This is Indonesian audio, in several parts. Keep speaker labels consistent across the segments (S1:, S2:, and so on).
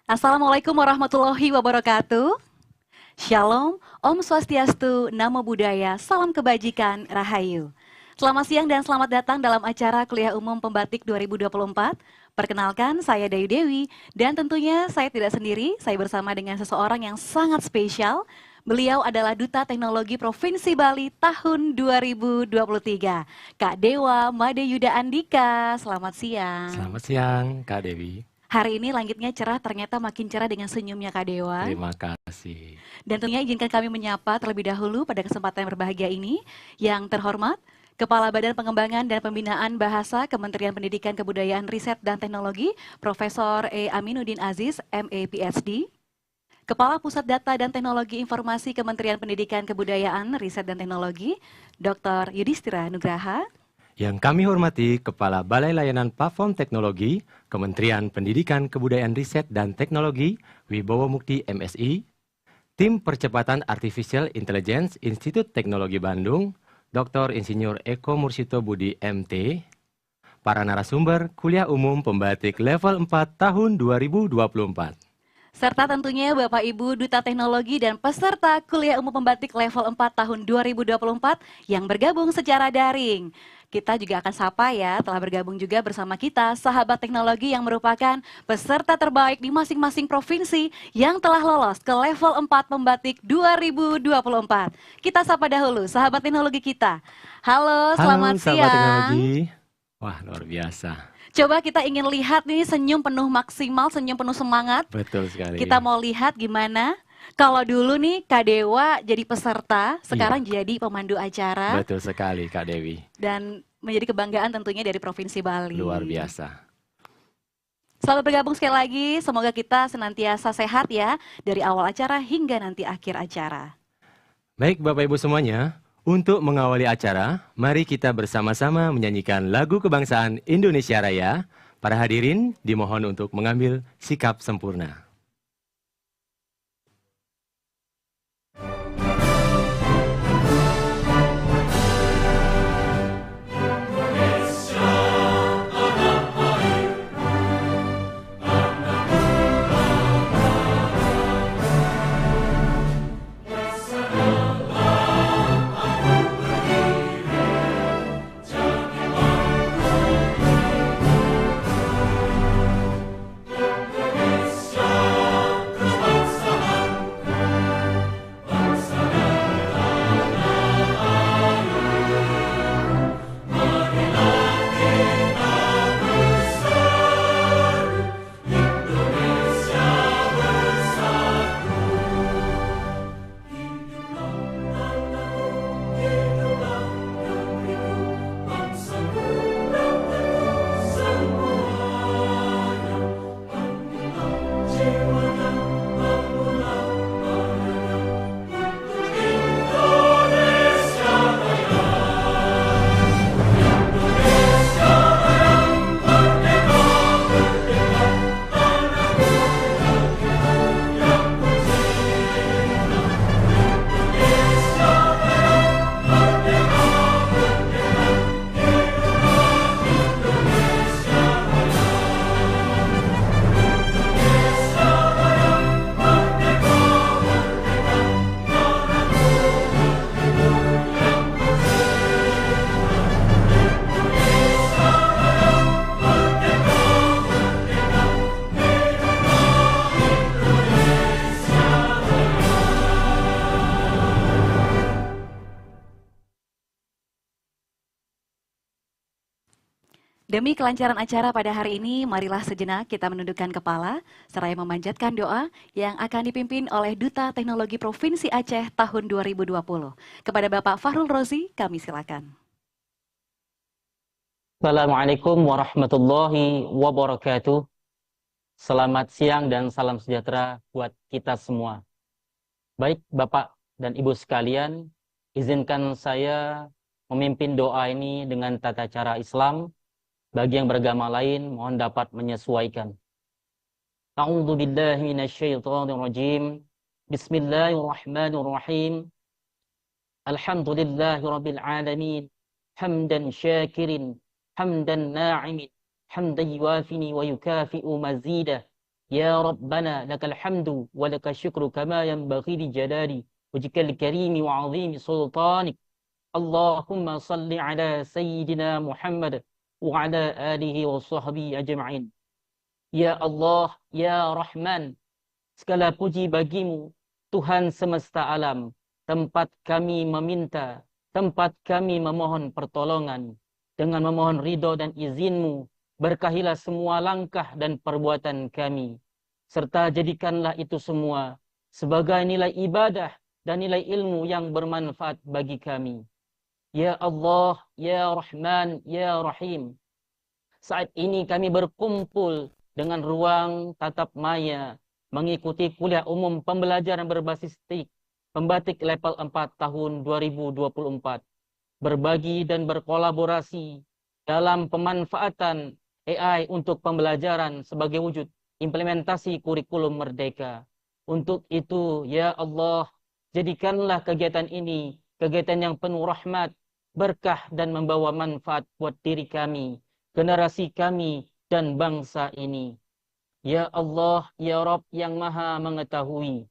S1: Assalamualaikum warahmatullahi wabarakatuh. Shalom, Om Swastiastu, Namo Buddhaya, Salam Kebajikan, Rahayu. Selamat siang dan selamat datang dalam acara Kuliah Umum Pembatik 2024. Perkenalkan, saya Dayu Dewi, dan tentunya saya tidak sendiri, saya bersama dengan seseorang yang sangat spesial. Beliau adalah Duta Teknologi Provinsi Bali tahun 2023, Kak Dewa Made Yuda Andika. Selamat siang.
S2: Selamat siang, Kak Dewi.
S1: Hari ini langitnya cerah, ternyata makin cerah dengan senyumnya Kak Dewa.
S2: Terima kasih.
S1: Dan tentunya izinkan kami menyapa terlebih dahulu pada kesempatan yang berbahagia ini. Yang terhormat, Kepala Badan Pengembangan dan Pembinaan Bahasa Kementerian Pendidikan Kebudayaan Riset dan Teknologi, Profesor E. Aminuddin Aziz, MA PhD. Kepala Pusat Data dan Teknologi Informasi Kementerian Pendidikan Kebudayaan Riset dan Teknologi, Dr. Yudhistira Nugraha.
S2: Yang kami hormati Kepala Balai Layanan Platform Teknologi, Kementerian Pendidikan Kebudayaan Riset dan Teknologi, Wibowo Mukti MSI, Tim Percepatan Artificial Intelligence Institut Teknologi Bandung, Dr. Insinyur Eko Mursito Budi MT, para narasumber Kuliah Umum Pembatik Level 4 tahun 2024.
S1: Serta tentunya Bapak Ibu Duta Teknologi dan peserta Kuliah Umum Pembatik Level 4 tahun 2024 yang bergabung secara daring. Kita juga akan sapa ya, telah bergabung juga bersama kita sahabat teknologi yang merupakan peserta terbaik di masing-masing provinsi yang telah lolos ke level 4 Pembatik 2024. Kita sapa dahulu sahabat teknologi kita. Halo, selamat
S2: Halo, sahabat
S1: siang.
S2: teknologi. Wah, luar biasa.
S1: Coba kita ingin lihat nih senyum penuh maksimal, senyum penuh semangat.
S2: Betul sekali.
S1: Kita mau lihat gimana kalau dulu nih Kak Dewa jadi peserta, sekarang jadi pemandu acara.
S2: Betul sekali, Kak Dewi.
S1: Dan menjadi kebanggaan tentunya dari Provinsi Bali.
S2: Luar biasa.
S1: Selamat bergabung sekali lagi, semoga kita senantiasa sehat ya, dari awal acara hingga nanti akhir acara.
S2: Baik Bapak Ibu semuanya, untuk mengawali acara, mari kita bersama-sama menyanyikan lagu kebangsaan Indonesia Raya. Para hadirin dimohon untuk mengambil sikap sempurna.
S1: Demi kelancaran acara pada hari ini, marilah sejenak kita menundukkan kepala, seraya memanjatkan doa yang akan dipimpin oleh Duta Teknologi Provinsi Aceh tahun 2020. Kepada Bapak Fahrul Rozi, kami silakan.
S3: Assalamualaikum warahmatullahi wabarakatuh. Selamat siang dan salam sejahtera buat kita semua. Baik Bapak dan Ibu sekalian, izinkan saya memimpin doa ini dengan tata cara Islam. Bagi yang beragama lain, mohon dapat menyesuaikan. A'udzu billahi minasyaitonir rajim. Bismillahirrahmanirrahim. Alhamdulillahirabbil alamin. Hamdan syakirin, hamdan na'imin, hamdan yuafini wa yukafi'u mazidah. Ya Rabbana lakal hamdu wa lakal syukru kama yanbaghi li jalali wajhikal karimi wa azimi sultanik. Allahumma salli ala Sayyidina Muhammad wa ala alihi wa sahbihi ajma'in. Ya Allah, Ya Rahman, segala puji bagimu, Tuhan semesta alam, tempat kami meminta, tempat kami memohon pertolongan. Dengan memohon ridho dan izinmu, berkahilah semua langkah dan perbuatan kami. Serta jadikanlah itu semua sebagai nilai ibadah dan nilai ilmu yang bermanfaat bagi kami. Ya Allah, Ya Rahman, Ya Rahim. Saat ini kami berkumpul dengan ruang tatap maya, mengikuti kuliah umum pembelajaran berbasis TIK, pembatik level 4 tahun 2024. Berbagi dan berkolaborasi dalam pemanfaatan AI untuk pembelajaran sebagai wujud implementasi kurikulum merdeka. Untuk itu, ya Allah, jadikanlah kegiatan ini kegiatan yang penuh rahmat, berkah dan membawa manfaat buat diri kami, generasi kami, dan bangsa ini. Ya Allah, Ya Rabb yang maha mengetahui.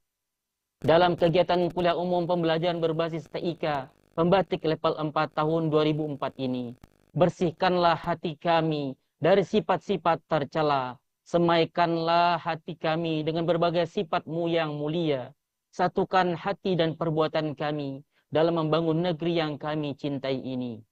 S3: Dalam kegiatan kuliah umum pembelajaran berbasis TIK, pembatik level 4 tahun 2004 ini, bersihkanlah hati kami dari sifat-sifat tercela. Semaikanlah hati kami dengan berbagai sifat-Mu yang mulia. Satukan hati dan perbuatan kami dalam membangun negeri yang kami cintai ini.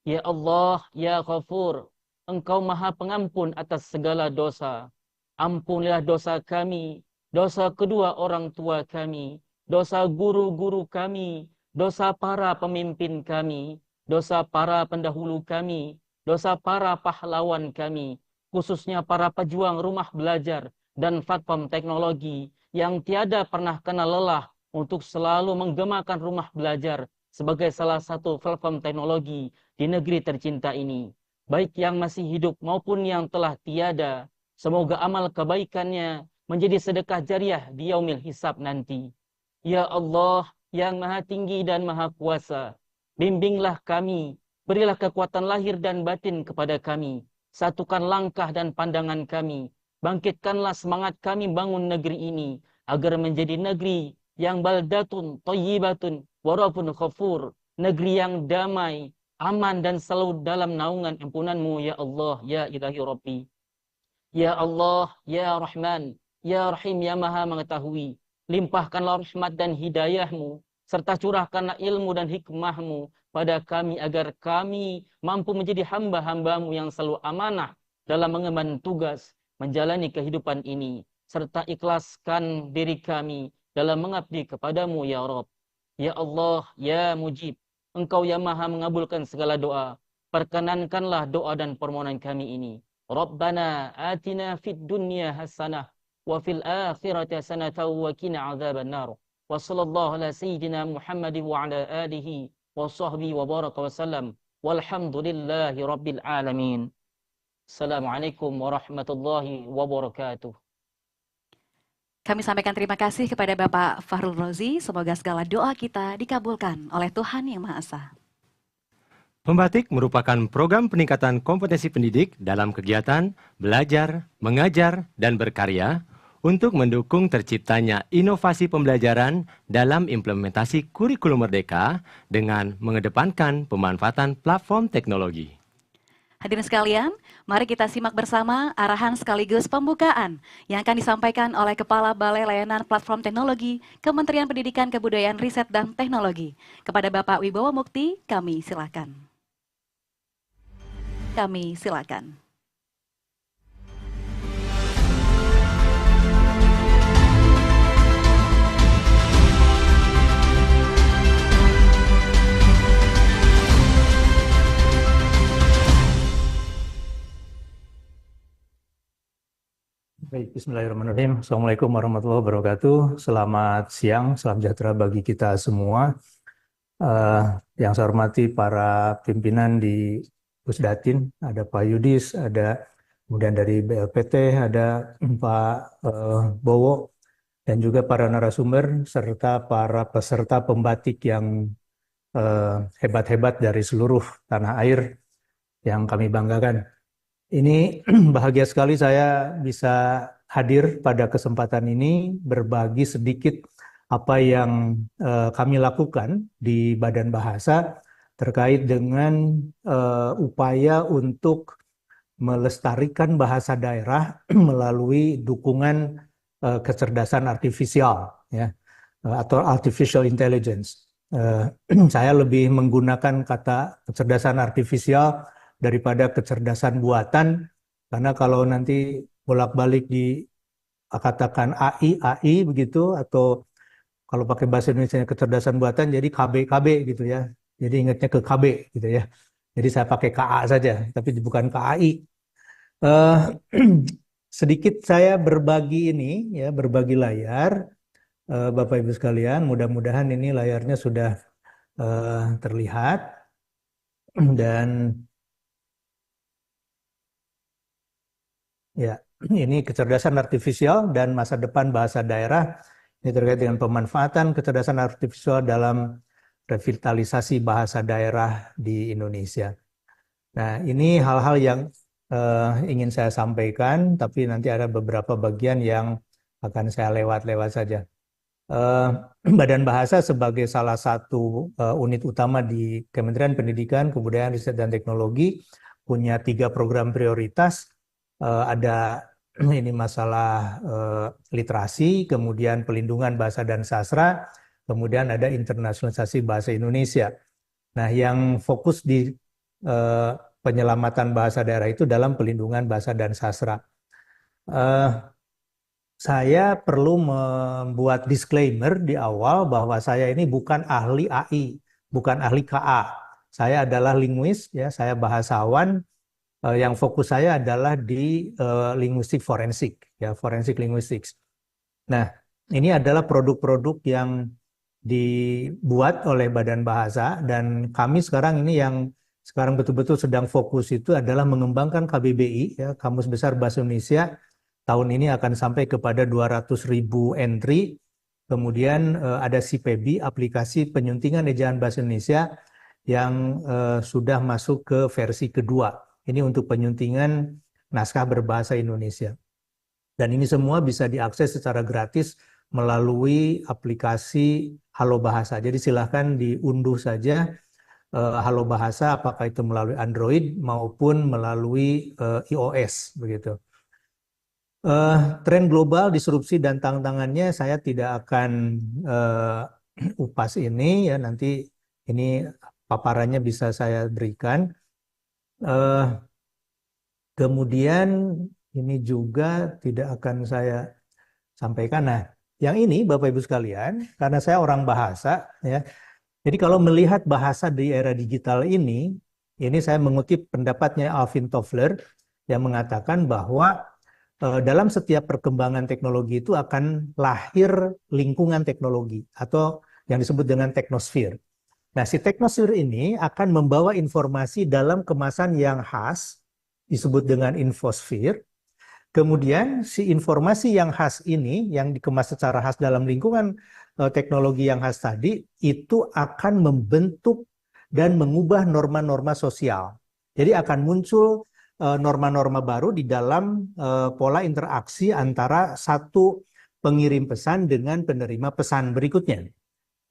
S3: Ya Allah, Ya Ghafur, Engkau maha pengampun atas segala dosa. Ampunilah dosa kami, dosa kedua orang tua kami, dosa guru-guru kami, dosa para pemimpin kami, dosa para pendahulu kami, dosa para pahlawan kami, khususnya para pejuang rumah belajar dan platform teknologi yang tiada pernah kenal lelah untuk selalu menggemakan rumah belajar sebagai salah satu platform teknologi di negeri tercinta ini. Baik yang masih hidup maupun yang telah tiada, semoga amal kebaikannya menjadi sedekah jariah di yaumil hisab nanti. Ya Allah yang maha tinggi dan maha kuasa, bimbinglah kami, berilah kekuatan lahir dan batin kepada kami, satukan langkah dan pandangan kami, bangkitkanlah semangat kami bangun negeri ini, agar menjadi negeri yang baldatun, thayyibatun, warabun khafur, negeri yang damai, aman dan selalu dalam naungan ampunan-Mu ya Allah, ya Ilahi Rabbi. Ya Allah, Ya Rahman, Ya Rahim, Ya Maha Mengetahui. Limpahkanlah rahmat dan hidayah-Mu, serta curahkanlah ilmu dan hikmah-Mu pada kami agar kami mampu menjadi hamba-hamba-Mu yang selalu amanah dalam mengemban tugas menjalani kehidupan ini, serta ikhlaskan diri kami dalam mengabdi kepadamu ya Rabb. Ya Allah, Ya Mujib, Engkau yang maha mengabulkan segala doa. Perkenankanlah doa dan permohonan kami ini. Rabbana atina fid dunya hasanah wa fil akhirati hasanah wa qina adzaban nar. Wa sallallahu ala sayyidina Muhammad wa ala alihi wa sahbihi wa baraka wa sallam. Walhamdulillahi rabbil alamin. Assalamualaikum warahmatullahi wabarakatuh.
S1: Kami sampaikan terima kasih kepada Bapak Fahrul Rozi. Semoga segala doa kita dikabulkan oleh Tuhan Yang Maha Esa.
S2: Pembatik merupakan program peningkatan kompetensi pendidik dalam kegiatan belajar, mengajar, dan berkarya untuk mendukung terciptanya inovasi pembelajaran dalam implementasi kurikulum merdeka dengan mengedepankan pemanfaatan platform teknologi.
S1: Hadirin sekalian, mari kita simak bersama arahan sekaligus pembukaan yang akan disampaikan oleh Kepala Balai Layanan Platform Teknologi Kementerian Pendidikan Kebudayaan Riset dan Teknologi. Kepada Bapak Wibowo Mukti, kami silakan. Kami silakan.
S4: Baik, bismillahirrahmanirrahim. Assalamualaikum warahmatullahi wabarakatuh. Selamat siang, salam sejahtera bagi kita semua. Yang saya hormati para pimpinan di Pusdatin, ada Pak Yudis, ada kemudian dari BLPT, ada Pak Bowo, dan juga para narasumber, serta para peserta pembatik yang hebat-hebat dari seluruh tanah air yang kami banggakan. Ini bahagia sekali saya bisa hadir pada kesempatan ini berbagi sedikit apa yang kami lakukan di Badan Bahasa terkait dengan upaya untuk melestarikan bahasa daerah melalui dukungan kecerdasan artifisial, ya, atau artificial intelligence. Saya lebih menggunakan kata kecerdasan artifisial daripada kecerdasan buatan, karena kalau nanti bolak-balik dikatakan AI begitu, atau kalau pakai bahasa Indonesia kecerdasan buatan jadi KB gitu ya. Jadi ingatnya ke KB gitu ya. Jadi saya pakai KA saja, tapi bukan KAI. Eh, sedikit saya berbagi ini ya, berbagi layar, Bapak Ibu sekalian. Mudah-mudahan ini layarnya sudah terlihat dan ya, ini kecerdasan artifisial dan masa depan bahasa daerah. Ini terkait dengan pemanfaatan kecerdasan artifisial dalam revitalisasi bahasa daerah di Indonesia. Nah, ini hal-hal yang ingin saya sampaikan, tapi nanti ada beberapa bagian yang akan saya lewat-lewat saja. Eh, Badan Bahasa sebagai salah satu unit utama di Kementerian Pendidikan, Kebudayaan, Riset, dan Teknologi punya 3 program prioritas. Ada ini masalah literasi, kemudian pelindungan bahasa dan sastra, kemudian ada internasionalisasi bahasa Indonesia. Nah, yang fokus di penyelamatan bahasa daerah itu dalam pelindungan bahasa dan sastra. Saya perlu membuat disclaimer di awal bahwa saya ini bukan ahli AI, bukan ahli KA. Saya adalah linguis, ya, saya bahasawan. Yang fokus saya adalah di linguistik forensik, ya, forensic linguistics. Nah, ini adalah produk-produk yang dibuat oleh Badan Bahasa, dan kami sekarang ini yang sekarang betul-betul sedang fokus itu adalah mengembangkan KBBI, ya, Kamus Besar Bahasa Indonesia. Tahun ini akan sampai kepada 200.000 entry. Kemudian ada CPB, aplikasi penyuntingan ejaan bahasa Indonesia, yang sudah masuk ke versi kedua. Ini untuk penyuntingan naskah berbahasa Indonesia. Dan ini semua bisa diakses secara gratis melalui aplikasi Halo Bahasa. Jadi silahkan diunduh saja Halo Bahasa, apakah itu melalui Android maupun melalui iOS, begitu. Tren global, disrupsi, dan tantangannya saya tidak akan upas ini, ya, nanti ini paparannya bisa saya berikan. Kemudian ini juga tidak akan saya sampaikan. Nah, yang ini Bapak Ibu sekalian, karena saya orang bahasa, ya. Jadi kalau melihat bahasa di era digital ini saya mengutip pendapatnya Alvin Toffler yang mengatakan bahwa dalam setiap perkembangan teknologi itu akan lahir lingkungan teknologi atau yang disebut dengan teknosfer. Nah, si teknosfer ini akan membawa informasi dalam kemasan yang khas, disebut dengan infosfer. Kemudian si informasi yang khas ini, yang dikemas secara khas dalam lingkungan teknologi yang khas tadi, itu akan membentuk dan mengubah norma-norma sosial. Jadi akan muncul norma-norma baru di dalam pola interaksi antara satu pengirim pesan dengan penerima pesan berikutnya.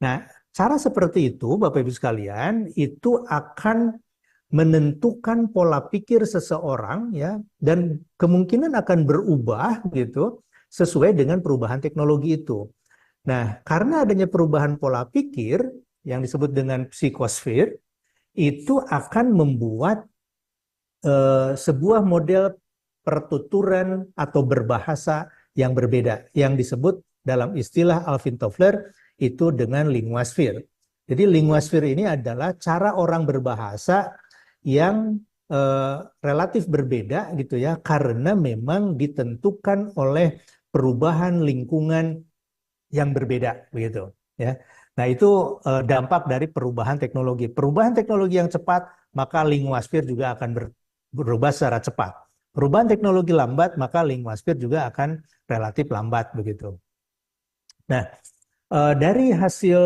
S4: Nah, cara seperti itu, Bapak Ibu sekalian, itu akan menentukan pola pikir seseorang, ya, dan kemungkinan akan berubah gitu sesuai dengan perubahan teknologi itu. Nah, karena adanya perubahan pola pikir yang disebut dengan psikosfer, itu akan membuat sebuah model pertuturan atau berbahasa yang berbeda, yang disebut dalam istilah Alvin Toffler itu dengan linguasfer. Jadi linguasfer ini adalah cara orang berbahasa yang relatif berbeda gitu ya, karena memang ditentukan oleh perubahan lingkungan yang berbeda begitu ya. Nah, itu dampak dari perubahan teknologi. Perubahan teknologi yang cepat, maka linguasfer juga akan berubah secara cepat. Perubahan teknologi lambat, maka linguasfer juga akan relatif lambat begitu. Nah, dari hasil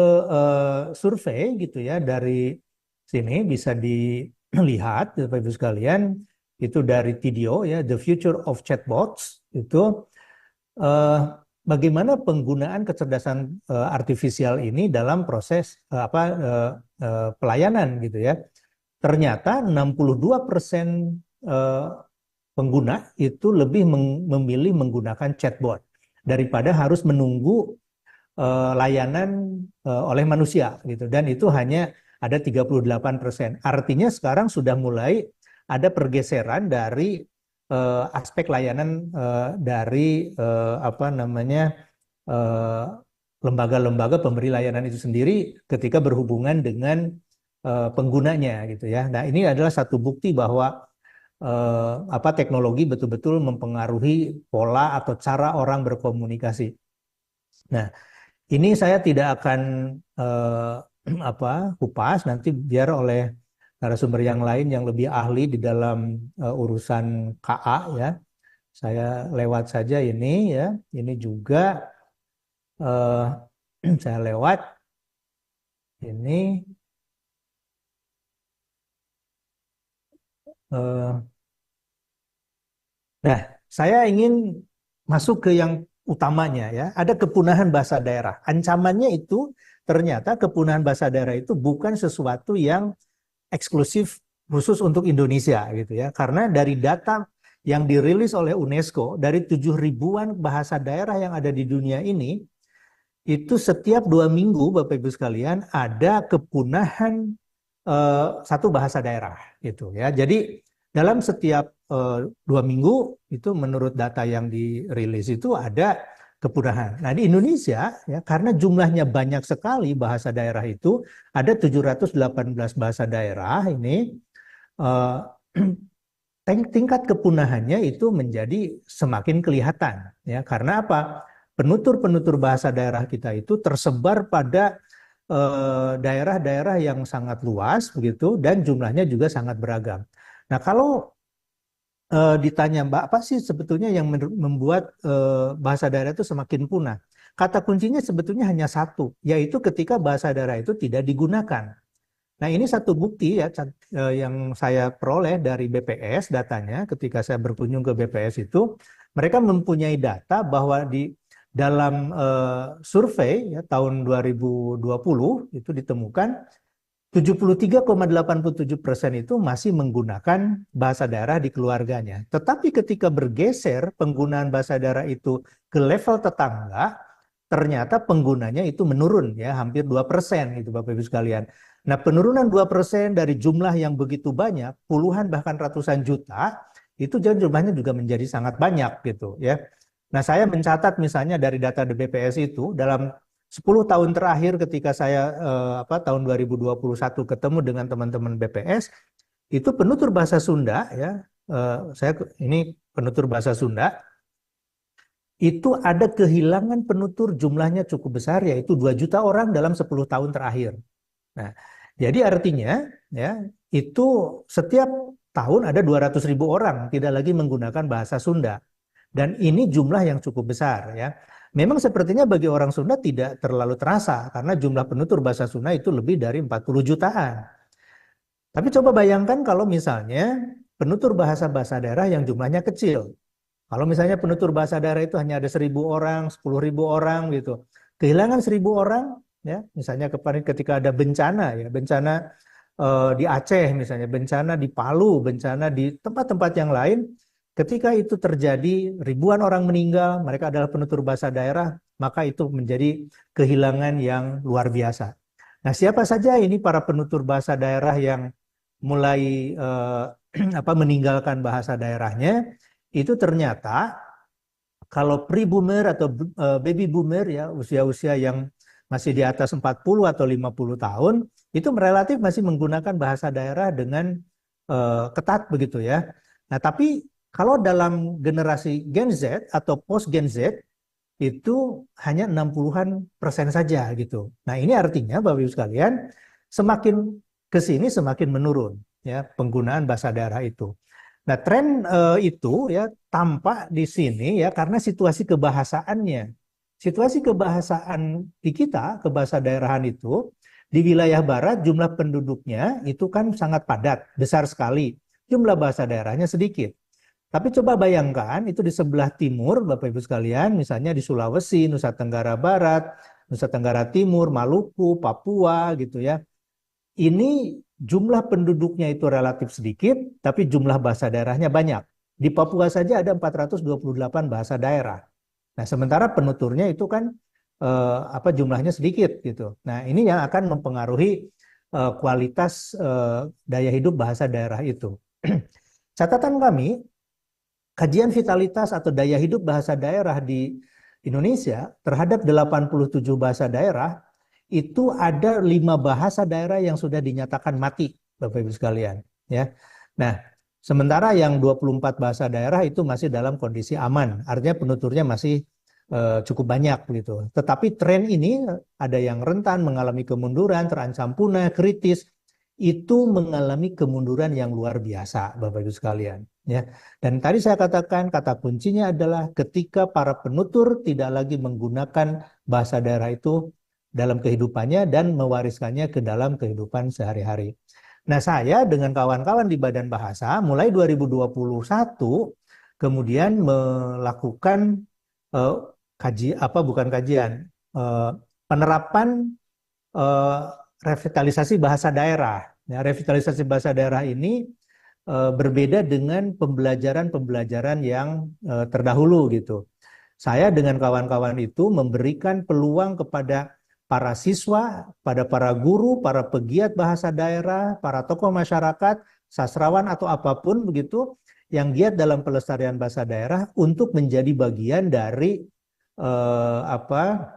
S4: survei gitu ya, dari sini bisa dilihat Bapak Ibu sekalian, itu dari TDO ya, The Future of Chatbots, itu eh, bagaimana penggunaan kecerdasan artifisial ini dalam proses pelayanan gitu ya. Ternyata 62% pengguna itu lebih memilih menggunakan chatbot daripada harus menunggu layanan oleh manusia gitu. Dan itu hanya ada 38%. Artinya sekarang sudah mulai ada pergeseran dari aspek layanan dari eh, lembaga-lembaga pemberi layanan itu sendiri ketika berhubungan dengan penggunanya gitu ya. Nah, ini adalah satu bukti bahwa teknologi betul-betul mempengaruhi pola atau cara orang berkomunikasi. Nah, ini saya tidak akan eh, kupas, nanti biar oleh narasumber yang lain yang lebih ahli di dalam urusan KA ya. Saya lewat saja ini ya. Ini juga eh, saya lewat ini. eh, Nah, saya ingin masuk ke yang utamanya ya. Ada kepunahan bahasa daerah. Ancamannya itu ternyata kepunahan bahasa daerah itu bukan sesuatu yang eksklusif khusus untuk Indonesia gitu ya. Karena dari data yang dirilis oleh UNESCO dari 7 ribuan bahasa daerah yang ada di dunia ini, itu setiap 2 minggu Bapak Ibu sekalian ada kepunahan satu bahasa daerah gitu ya. Jadi dalam setiap 2 minggu itu menurut data yang dirilis itu ada kepunahan. Nah di Indonesia ya karena jumlahnya banyak sekali bahasa daerah itu ada 718 bahasa daerah ini eh, tingkat kepunahannya itu menjadi semakin kelihatan ya karena apa? Penutur-penutur bahasa daerah kita itu tersebar pada daerah-daerah yang sangat luas begitu dan jumlahnya juga sangat beragam. Nah, kalau ditanya Mbak, apa sih sebetulnya yang membuat bahasa daerah itu semakin punah? Kata kuncinya sebetulnya hanya satu, yaitu ketika bahasa daerah itu tidak digunakan. Nah, ini satu bukti ya yang saya peroleh dari BPS datanya ketika saya berkunjung ke BPS itu, mereka mempunyai data bahwa di dalam survei ya, tahun 2020 itu ditemukan 73,87% itu masih menggunakan bahasa daerah di keluarganya. Tetapi ketika bergeser penggunaan bahasa daerah itu ke level tetangga, ternyata penggunanya itu menurun ya hampir 2% gitu Bapak Ibu sekalian. Nah, penurunan 2% dari jumlah yang begitu banyak, puluhan bahkan ratusan juta, itu jumlahnya juga menjadi sangat banyak gitu ya. Nah, saya mencatat misalnya dari data BPS itu dalam 10 tahun terakhir ketika saya tahun 2021 ketemu dengan teman-teman BPS, itu penutur bahasa Sunda ya, saya ini penutur bahasa Sunda, itu ada kehilangan penutur jumlahnya cukup besar yaitu 2 juta orang dalam 10 tahun terakhir. Nah, jadi artinya ya itu setiap tahun ada 200.000 orang tidak lagi menggunakan bahasa Sunda. Dan ini jumlah yang cukup besar ya. Memang sepertinya bagi orang Sunda tidak terlalu terasa karena jumlah penutur bahasa Sunda itu lebih dari 40 jutaan. Tapi coba bayangkan kalau misalnya penutur bahasa-bahasa daerah yang jumlahnya kecil. Kalau misalnya penutur bahasa daerah itu hanya ada 1.000 orang, 10.000 orang gitu. Kehilangan 1.000 orang ya, misalnya kemarin ketika ada bencana ya, bencana di Aceh misalnya, bencana di Palu, bencana di tempat-tempat yang lain. Ketika itu terjadi, ribuan orang meninggal, mereka adalah penutur bahasa daerah, maka itu menjadi kehilangan yang luar biasa. Nah, siapa saja ini para penutur bahasa daerah yang mulai meninggalkan bahasa daerahnya? Itu ternyata kalau pre-boomer atau baby boomer ya, usia-usia yang masih di atas 40 atau 50 tahun, itu relatif masih menggunakan bahasa daerah dengan ketat begitu ya. Nah, tapi kalau dalam generasi Gen Z atau post Gen Z itu hanya 60-an% saja gitu. Nah, ini artinya Bapak Ibu sekalian semakin ke sini semakin menurun ya penggunaan bahasa daerah itu. Nah, tren itu ya tampak di sini ya karena situasi kebahasaannya. Situasi kebahasaan di kita, kebahasa daerahan itu di wilayah barat jumlah penduduknya itu kan sangat padat, besar sekali. Jumlah bahasa daerahnya sedikit. Tapi coba bayangkan itu di sebelah timur, Bapak Ibu sekalian, misalnya di Sulawesi, Nusa Tenggara Barat, Nusa Tenggara Timur, Maluku, Papua gitu ya. Ini jumlah penduduknya itu relatif sedikit, tapi jumlah bahasa daerahnya banyak. Di Papua saja ada 428 bahasa daerah. Nah, sementara penuturnya itu kan jumlahnya sedikit gitu. Nah, ini yang akan mempengaruhi kualitas daya hidup bahasa daerah itu. Catatan kami, kajian vitalitas atau daya hidup bahasa daerah di Indonesia terhadap 87 bahasa daerah, itu ada 5 bahasa daerah yang sudah dinyatakan mati, Bapak Ibu sekalian. Ya. Nah, sementara yang 24 bahasa daerah itu masih dalam kondisi aman, artinya penuturnya masih cukup banyak gitu. Tetapi tren ini ada yang rentan mengalami kemunduran, terancam punah, kritis, itu mengalami kemunduran yang luar biasa, Bapak Ibu sekalian. Ya. Dan tadi saya katakan kata kuncinya adalah ketika para penutur tidak lagi menggunakan bahasa daerah itu dalam kehidupannya dan mewariskannya ke dalam kehidupan sehari-hari. Nah, saya dengan kawan-kawan di Badan Bahasa mulai 2021 kemudian melakukan penerapan eh, revitalisasi bahasa daerah. Nah, revitalisasi bahasa daerah ini berbeda dengan pembelajaran-pembelajaran yang terdahulu gitu. Saya dengan kawan-kawan itu memberikan peluang kepada para siswa, pada para guru, para pegiat bahasa daerah, para tokoh masyarakat, sastrawan atau apapun begitu yang giat dalam pelestarian bahasa daerah untuk menjadi bagian dari eh, apa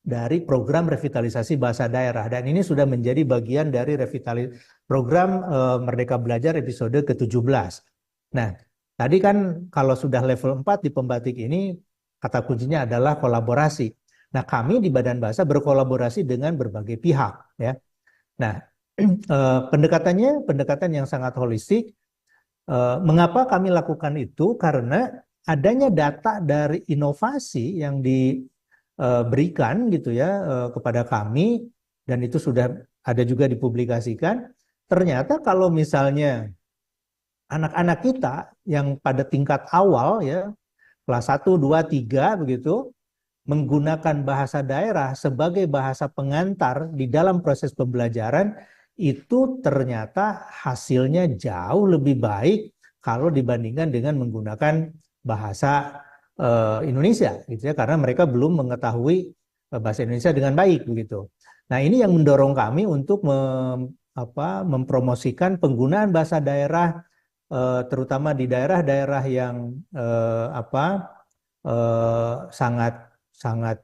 S4: dari program revitalisasi bahasa daerah, dan ini sudah menjadi bagian dari program Merdeka Belajar episode ke-17. Nah, tadi kan kalau sudah level 4 di pembatik ini kata kuncinya adalah kolaborasi. Nah, kami di Badan Bahasa berkolaborasi dengan berbagai pihak ya. Nah, pendekatan yang sangat holistik. Mengapa kami lakukan itu? Karena adanya data dari inovasi yang diberikan gitu ya kepada kami, dan itu sudah ada juga dipublikasikan. Ternyata kalau misalnya anak-anak kita yang pada tingkat awal ya, kelas 1, 2, 3 begitu, menggunakan bahasa daerah sebagai bahasa pengantar di dalam proses pembelajaran, itu ternyata hasilnya jauh lebih baik kalau dibandingkan dengan menggunakan bahasa Indonesia gitu ya, karena mereka belum mengetahui bahasa Indonesia dengan baik begitu. Nah, ini yang mendorong kami untuk mempromosikan penggunaan bahasa daerah terutama di daerah-daerah yang sangat sangat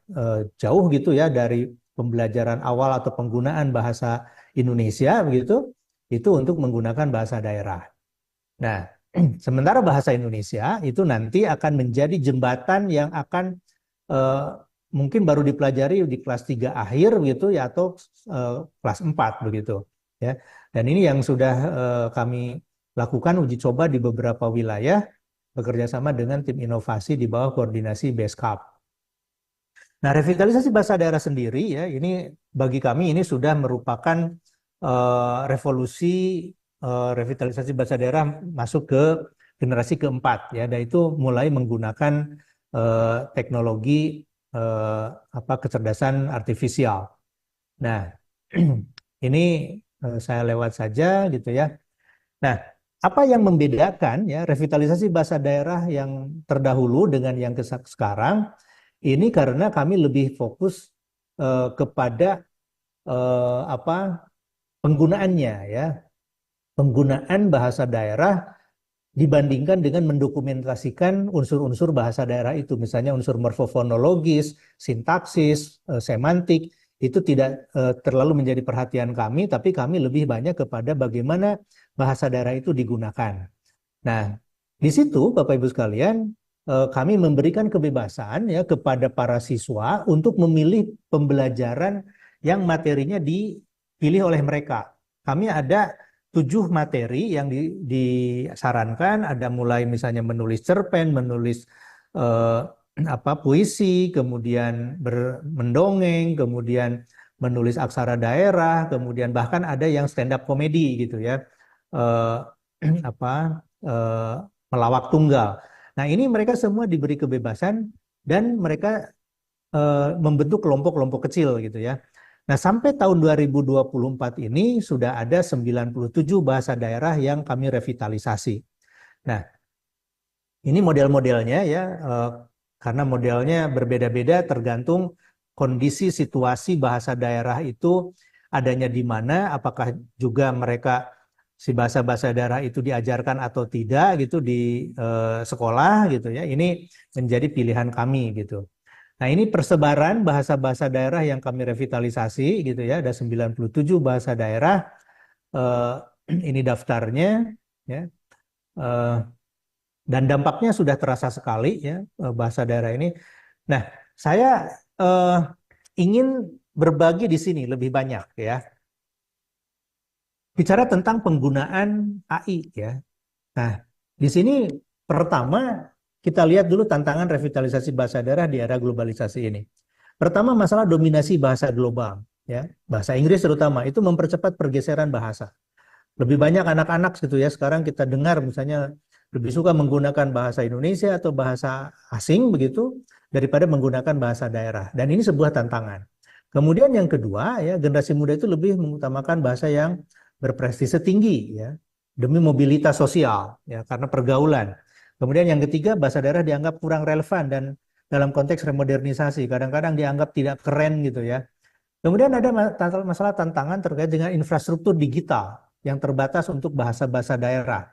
S4: jauh gitu ya dari pembelajaran awal atau penggunaan bahasa Indonesia begitu, itu untuk menggunakan bahasa daerah. Nah, sementara bahasa Indonesia itu nanti akan menjadi jembatan yang akan mungkin baru dipelajari di kelas 3 akhir begitu ya, atau kelas 4 begitu ya. Dan ini yang sudah kami lakukan uji coba di beberapa wilayah bekerja sama dengan tim inovasi di bawah koordinasi Beskap. Nah, revitalisasi bahasa daerah sendiri ya, ini bagi kami ini sudah merupakan revolusi revitalisasi bahasa daerah masuk ke generasi keempat ya, dan itu mulai menggunakan teknologi kecerdasan artifisial. Nah, ini saya lewat saja gitu ya. Nah, apa yang membedakan ya revitalisasi bahasa daerah yang terdahulu dengan yang sekarang? Ini karena kami lebih fokus kepada penggunaannya ya, penggunaan bahasa daerah dibandingkan dengan mendokumentasikan unsur-unsur bahasa daerah itu, misalnya unsur morfofonologis, sintaksis, semantik, itu tidak terlalu menjadi perhatian kami, tapi kami lebih banyak kepada bagaimana bahasa daerah itu digunakan. Nah, di situ Bapak Ibu sekalian, kami memberikan kebebasan ya kepada para siswa untuk memilih pembelajaran yang materinya dipilih oleh mereka. Kami ada 7 materi yang disarankan, ada mulai misalnya menulis cerpen, menulis puisi, kemudian mendongeng, kemudian menulis aksara daerah, kemudian bahkan ada yang stand up komedi gitu ya. melawak tunggal. Nah, ini mereka semua diberi kebebasan dan mereka membentuk kelompok-kelompok kecil gitu ya. Nah, sampai tahun 2024 ini sudah ada 97 bahasa daerah yang kami revitalisasi. Nah, ini model-modelnya ya, karena modelnya berbeda-beda tergantung kondisi situasi bahasa daerah itu adanya di mana, apakah juga mereka si bahasa-bahasa daerah itu diajarkan atau tidak gitu di sekolah gitu ya. Ini menjadi pilihan kami gitu. Nah, ini persebaran bahasa-bahasa daerah yang kami revitalisasi gitu ya. Ada 97 bahasa daerah. Eh, ini daftarnya ya. Eh, dan dampaknya sudah terasa sekali ya bahasa daerah ini. Nah, saya ingin berbagi di sini lebih banyak ya. Bicara tentang penggunaan AI ya. Nah, di sini pertama kita lihat dulu tantangan revitalisasi bahasa daerah di era globalisasi ini. Pertama, masalah dominasi bahasa global ya. Bahasa Inggris terutama itu mempercepat pergeseran bahasa. Lebih banyak anak-anak gitu ya sekarang kita dengar misalnya lebih suka menggunakan bahasa Indonesia atau bahasa asing begitu daripada menggunakan bahasa daerah. Dan ini sebuah tantangan. Kemudian yang kedua ya, generasi muda itu lebih mengutamakan bahasa yang berprestise tinggi ya, demi mobilitas sosial ya, karena pergaulan. Kemudian yang ketiga, bahasa daerah dianggap kurang relevan dan dalam konteks remodernisasi kadang-kadang dianggap tidak keren gitu ya. Kemudian ada masalah tantangan terkait dengan infrastruktur digital yang terbatas untuk bahasa-bahasa daerah.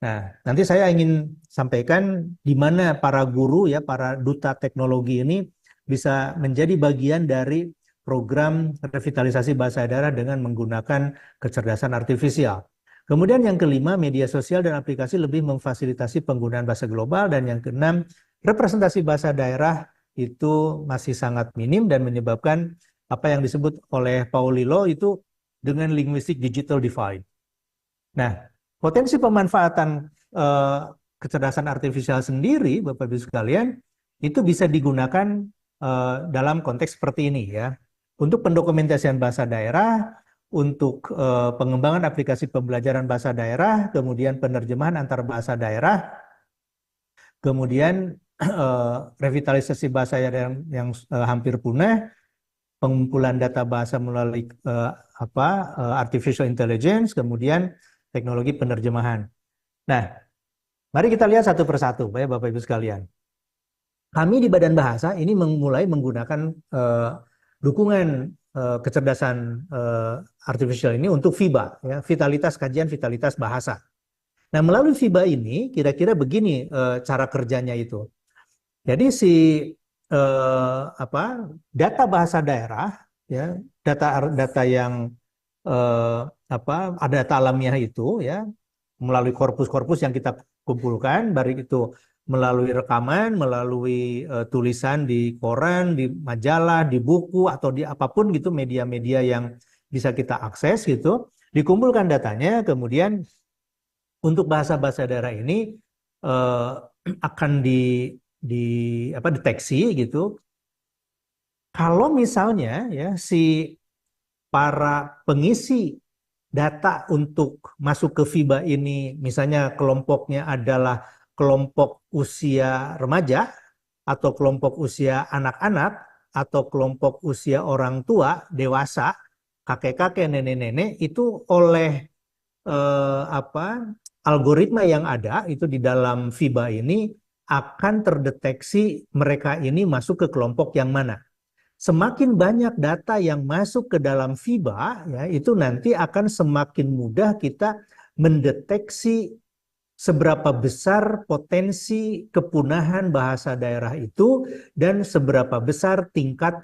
S4: Nah, nanti saya ingin sampaikan di mana para guru ya, para duta teknologi ini bisa menjadi bagian dari program revitalisasi bahasa daerah dengan menggunakan kecerdasan artifisial. Kemudian yang kelima, media sosial dan aplikasi lebih memfasilitasi penggunaan bahasa global. Dan yang keenam, representasi bahasa daerah itu masih sangat minim dan menyebabkan apa yang disebut oleh Paulillo itu dengan linguistic digital divide. Nah, potensi pemanfaatan kecerdasan artifisial sendiri, Bapak Ibu sekalian, itu bisa digunakan dalam konteks seperti ini ya. Untuk pendokumentasian bahasa daerah, untuk pengembangan aplikasi pembelajaran bahasa daerah, kemudian penerjemahan antar bahasa daerah, kemudian revitalisasi bahasa yang hampir punah, pengumpulan data bahasa melalui artificial intelligence, kemudian teknologi penerjemahan. Nah, mari kita lihat satu persatu, ya Bapak Ibu sekalian. Kami di Badan Bahasa ini mulai menggunakan dukungan kecerdasan artificial ini untuk VIBA, ya, vitalitas kajian vitalitas bahasa. Nah, melalui VIBA ini kira-kira begini cara kerjanya itu. Jadi data bahasa daerah, ya, data yang ada data alamiah itu, ya, melalui korpus-korpus yang kita kumpulkan, baik itu melalui rekaman, melalui tulisan di koran, di majalah, di buku atau di apapun gitu media-media yang bisa kita akses gitu, dikumpulkan datanya, kemudian untuk bahasa-bahasa daerah ini akan deteksi gitu. Kalau misalnya ya si para pengisi data untuk masuk ke FIBA ini, misalnya kelompoknya adalah kelompok usia remaja, atau kelompok usia anak-anak, atau kelompok usia orang tua, dewasa, kakek-kakek, nenek-nenek, itu oleh algoritma yang ada itu di dalam FIBA ini akan terdeteksi mereka ini masuk ke kelompok yang mana. Semakin banyak data yang masuk ke dalam FIBA, ya, itu nanti akan semakin mudah kita mendeteksi seberapa besar potensi kepunahan bahasa daerah itu dan seberapa besar tingkat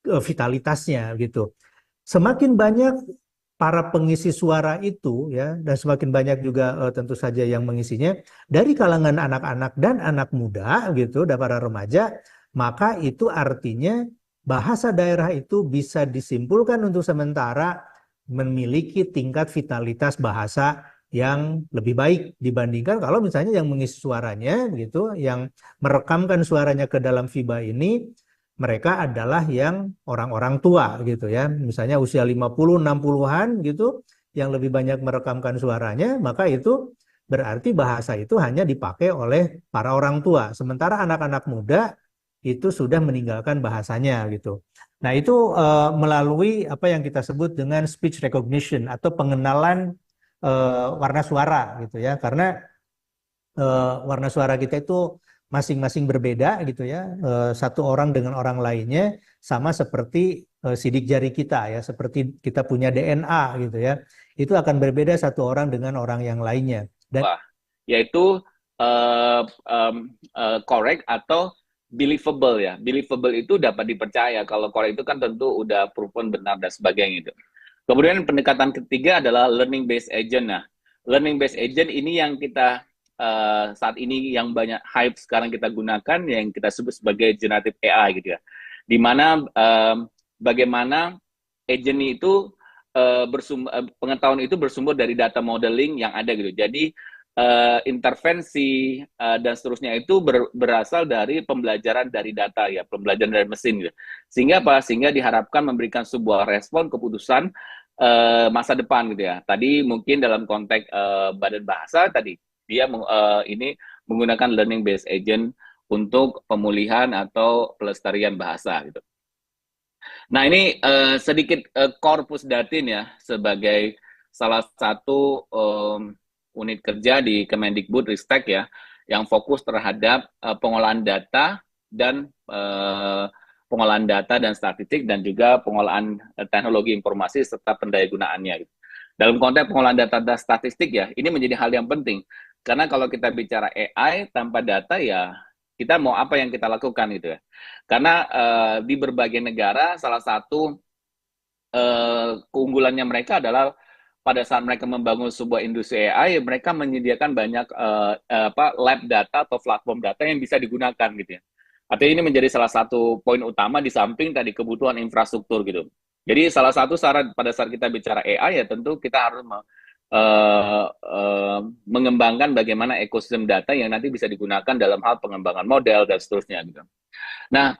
S4: vitalitasnya gitu. Semakin banyak para pengisi suara itu, ya, dan semakin banyak juga tentu saja yang mengisinya dari kalangan anak-anak dan anak muda gitu, dan para remaja, maka itu artinya bahasa daerah itu bisa disimpulkan untuk sementara memiliki tingkat vitalitas bahasa yang lebih baik dibandingkan kalau misalnya yang mengisi suaranya gitu, yang merekamkan suaranya ke dalam FIBA ini mereka adalah yang orang-orang tua gitu ya. Misalnya usia 50 60-an gitu yang lebih banyak merekamkan suaranya, maka itu berarti bahasa itu hanya dipakai oleh para orang tua. Sementara anak-anak muda itu sudah meninggalkan bahasanya gitu. Nah, itu melalui apa yang kita sebut dengan speech recognition atau pengenalan warna suara gitu ya. Karena warna suara kita itu masing-masing berbeda gitu ya. Satu orang dengan orang lainnya sama seperti sidik jari kita ya, seperti kita punya DNA gitu ya. Itu akan berbeda satu orang dengan orang yang lainnya. Dan
S5: yaitu correct atau believable ya. Believable itu dapat dipercaya. Kalau correct itu kan tentu udah proven benar dan sebagainya itu. Kemudian pendekatan ketiga adalah learning based agent. Nah, learning based agent ini yang kita saat ini yang banyak hype sekarang kita gunakan yang kita sebut sebagai generative AI gitu ya. Di mana bagaimana agent itu pengetahuan itu bersumber dari data modeling yang ada gitu. Jadi intervensi dan seterusnya itu berasal dari pembelajaran dari data ya, pembelajaran dari mesin gitu. Sehingga apa? Sehingga diharapkan memberikan sebuah respon keputusan masa depan gitu ya. Tadi mungkin dalam konteks badan bahasa tadi dia ini menggunakan learning based agent untuk pemulihan atau pelestarian bahasa gitu. Nah, ini sedikit korpus datin ya sebagai salah satu unit kerja di Kemendikbud Ristek ya yang fokus terhadap pengolahan data dan pengolahan data dan statistik dan juga pengolahan teknologi informasi serta pendayagunaannya gitu. Dalam konteks pengolahan data dan statistik ya, ini menjadi hal yang penting. Karena kalau kita bicara AI tanpa data ya kita mau apa yang kita lakukan gitu ya. Karena di berbagai negara salah satu keunggulannya mereka adalah pada saat mereka membangun sebuah industri AI, mereka menyediakan banyak lab data atau platform data yang bisa digunakan gitu ya. Artinya ini menjadi salah satu poin utama di samping tadi kebutuhan infrastruktur gitu. Jadi salah satu syarat pada saat kita bicara AI ya tentu kita harus mengembangkan bagaimana ekosistem data yang nanti bisa digunakan dalam hal pengembangan model dan seterusnya gitu. Nah,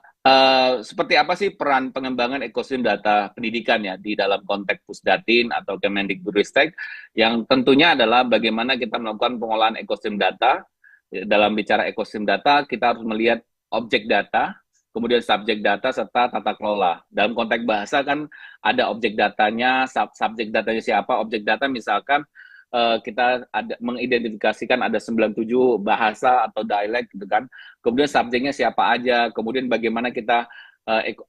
S5: seperti apa sih peran pengembangan ekosistem data pendidikan ya di dalam konteks Pusdatin atau Kemendikbudristek yang tentunya adalah bagaimana kita melakukan pengolahan ekosistem data. Dalam bicara ekosistem data, kita harus melihat objek data, kemudian subjek data, serta tata kelola. Dalam konteks bahasa kan ada objek datanya, subjek datanya siapa, objek data misalkan kita ada mengidentifikasikan ada 97 bahasa atau dialek gitu kan. Kemudian subjeknya siapa aja, kemudian bagaimana kita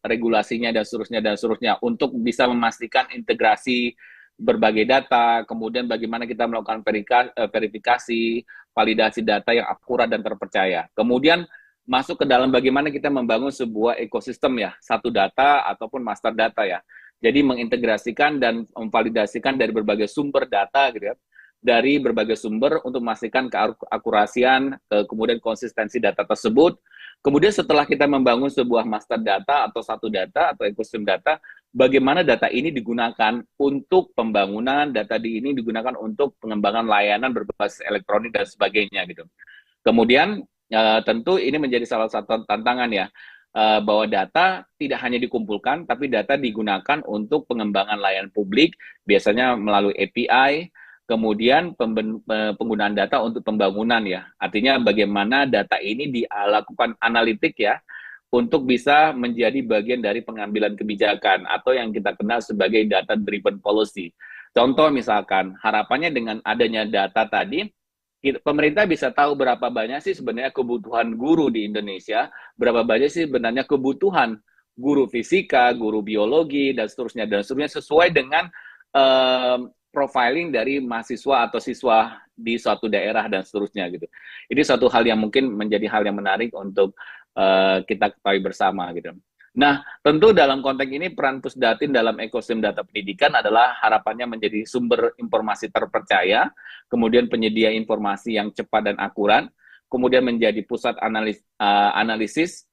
S5: regulasinya dan seterusnya untuk bisa memastikan integrasi berbagai data, kemudian bagaimana kita melakukan verifikasi, validasi data yang akurat dan terpercaya. Kemudian masuk ke dalam bagaimana kita membangun sebuah ekosistem ya, satu data ataupun master data ya. Jadi mengintegrasikan dan memvalidasikan dari berbagai sumber data gitu ya, dari berbagai sumber untuk memastikan keakurasian, kemudian konsistensi data tersebut. Kemudian setelah kita membangun sebuah master data atau satu data atau ekosistem data, bagaimana data ini digunakan untuk pembangunan, data ini digunakan untuk pengembangan layanan berbasis elektronik dan sebagainya gitu. Kemudian tentu ini menjadi salah satu tantangan ya, bahwa data tidak hanya dikumpulkan, tapi data digunakan untuk pengembangan layanan publik, biasanya melalui API, kemudian penggunaan data untuk pembangunan ya. Artinya bagaimana data ini dilakukan analitik ya, untuk bisa menjadi bagian dari pengambilan kebijakan, atau yang kita kenal sebagai data-driven policy. Contoh misalkan, harapannya dengan adanya data tadi, pemerintah bisa tahu berapa banyak sih sebenarnya kebutuhan guru di Indonesia, berapa banyak sih sebenarnya kebutuhan guru fisika, guru biologi, dan seterusnya sesuai dengan profiling dari mahasiswa atau siswa di suatu daerah dan seterusnya gitu. Ini suatu hal yang mungkin menjadi hal yang menarik untuk kita ketahui bersama gitu. Nah, tentu dalam konteks ini peran Pusdatin dalam ekosistem data pendidikan adalah harapannya menjadi sumber informasi terpercaya, kemudian penyedia informasi yang cepat dan akurat, kemudian menjadi pusat analisis,